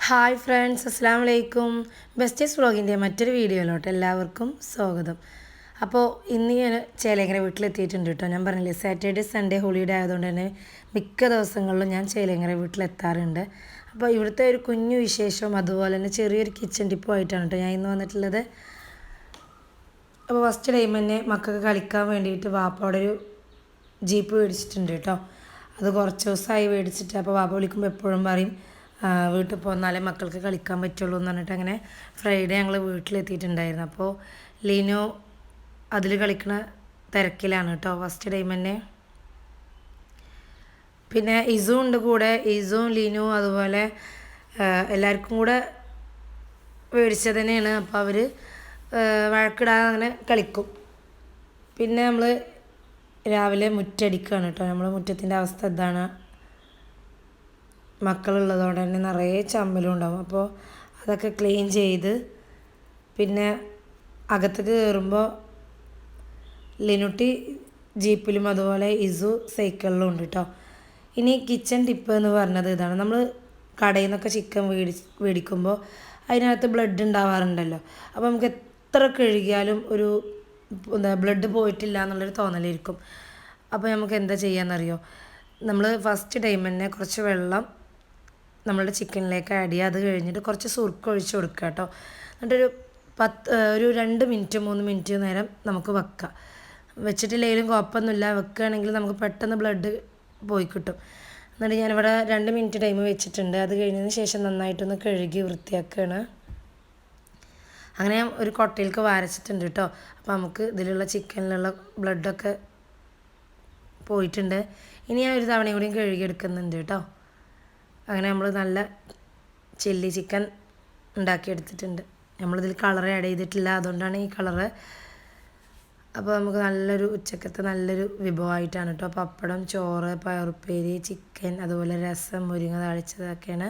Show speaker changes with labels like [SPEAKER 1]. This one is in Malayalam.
[SPEAKER 1] ഹായ് ഫ്രണ്ട്സ്, അസ്സലാമു അലൈക്കും. ബെസ്റ്റേഴ്സ് വ്ളോഗിൻ്റെ മറ്റൊരു വീഡിയോയിലോട്ട് എല്ലാവർക്കും സ്വാഗതം. അപ്പോൾ ഇന്ന് ഞാൻ ചേലേങ്കര വീട്ടിലെത്തിയിട്ടുണ്ട് കേട്ടോ. ഞാൻ പറഞ്ഞില്ലേ, സാറ്റർഡേ സൺഡേ ഹോളിഡേ ആയതുകൊണ്ട് തന്നെ മിക്ക ദിവസങ്ങളിലും ഞാൻ ചേലേങ്കര വീട്ടിലെത്താറുണ്ട്. അപ്പോൾ ഇവിടുത്തെ ഒരു കുഞ്ഞു വിശേഷവും അതുപോലെ തന്നെ ചെറിയൊരു കിച്ചൺ ടിപ്പും ആയിട്ടാണ് കേട്ടോ ഞാൻ ഇന്ന് വന്നിട്ടുള്ളത്. അപ്പോൾ ഫസ്റ്റ് ടൈം തന്നെ മക്കൾക്ക് കളിക്കാൻ വേണ്ടിയിട്ട് വാപ്പ അവിടെ ഒരു ജീപ്പ് മേടിച്ചിട്ടുണ്ട് കേട്ടോ. അത് കുറച്ച് ദിവസമായി മേടിച്ചിട്ട്, അപ്പോൾ വാപ്പ വിളിക്കുമ്പോൾ എപ്പോഴും പറയും വീട്ടിൽ പോന്നാലേ മക്കൾക്ക് കളിക്കാൻ പറ്റുള്ളൂ എന്ന് പറഞ്ഞിട്ട് അങ്ങനെ ഫ്രൈഡേ ഞങ്ങൾ വീട്ടിലെത്തിയിട്ടുണ്ടായിരുന്നു. അപ്പോൾ ലീനു അതിൽ കളിക്കണ തിരക്കിലാണ് കേട്ടോ ഫസ്റ്റ് ടൈം തന്നെ. പിന്നെ ഇസു ഉണ്ട് കൂടെ. ഇസുവും ലീനു അതുപോലെ എല്ലാവർക്കും കൂടെ മേടിച്ചത് തന്നെയാണ്. അപ്പോൾ അവർ വഴക്കിടാതെ അങ്ങനെ കളിക്കും. പിന്നെ നമ്മൾ രാവിലെ മുറ്റടിക്കുകയാണ് കേട്ടോ. നമ്മൾ മുറ്റത്തിൻ്റെ അവസ്ഥ ഇതാണ്. മക്കളുള്ളതുകൊണ്ട് തന്നെ നിറയെ ചമ്മലും ഉണ്ടാവും. അപ്പോൾ അതൊക്കെ ക്ലീൻ ചെയ്ത് പിന്നെ അകത്തേക്ക് കയറുമ്പോൾ ലിനുട്ടി ജീപ്പിലും അതുപോലെ ഇസു സൈക്കിളിലും ഉണ്ട് കേട്ടോ. ഇനി കിച്ചൺ ടിപ്പ് എന്ന് പറഞ്ഞത് ഇതാണ്. നമ്മൾ കടയിൽ നിന്നൊക്കെ ചിക്കൻ മേടിക്കുമ്പോൾ അതിനകത്ത് ബ്ലഡ് ഉണ്ടാവാറുണ്ടല്ലോ. അപ്പോൾ നമുക്ക് എത്ര കഴുകിയാലും ഒരു ബ്ലഡ് പോയിട്ടില്ല എന്നുള്ളൊരു തോന്നലായിരിക്കും. അപ്പോൾ നമുക്ക് എന്താ ചെയ്യാമെന്നറിയോ, നമ്മൾ ഫസ്റ്റ് ടൈം തന്നെ കുറച്ച് വെള്ളം നമ്മളുടെ ചിക്കനിലേക്ക് ആഡ് ചെയ്യുക. അത് കഴിഞ്ഞിട്ട് കുറച്ച് സുർക്ക ഒഴിച്ച് കൊടുക്കുക കേട്ടോ. എന്നിട്ടൊരു ഒരു 2 മിനിറ്റ് 3 മിനിറ്റ് നേരം നമുക്ക് വെക്കാം. വെച്ചിട്ടില്ലെങ്കിലും കുഴപ്പമൊന്നുമില്ല. വെക്കുകയാണെങ്കിൽ നമുക്ക് പെട്ടെന്ന് ബ്ലഡ് പോയി കിട്ടും. എന്നിട്ട് ഞാനിവിടെ 2 മിനിറ്റ് ടൈം വെച്ചിട്ടുണ്ട്. അത് കഴിഞ്ഞതിന് ശേഷം നന്നായിട്ടൊന്ന് കഴുകി വൃത്തിയാക്കുകയാണ്. അങ്ങനെ ഞാൻ ഒരു കൊട്ടയിലേക്ക് വരച്ചിട്ടുണ്ട് കേട്ടോ. അപ്പോൾ നമുക്ക് ഇതിലുള്ള ചിക്കനിലുള്ള ബ്ലഡൊക്കെ പോയിട്ടുണ്ട്. ഇനി ഞാൻ ഒരു തവണയും കൂടിയും കഴുകിയെടുക്കുന്നുണ്ട് കേട്ടോ. അങ്ങനെ നമ്മൾ നല്ല ചില്ലി ചിക്കൻ ഉണ്ടാക്കിയെടുത്തിട്ടുണ്ട്. നമ്മളിതിൽ കളർ ആഡ് ചെയ്തിട്ടില്ല, അതുകൊണ്ടാണ് ഈ കളറ്. അപ്പോൾ നമുക്ക് നല്ലൊരു ഉച്ചക്കത്തെ നല്ലൊരു വിഭവമായിട്ടാണ് കേട്ടോ. പപ്പടം, ചോറ്, പയറുപ്പേരി, ചിക്കൻ, അതുപോലെ രസം, മുരിങ്ങ താളിച്ചതൊക്കെയാണ്.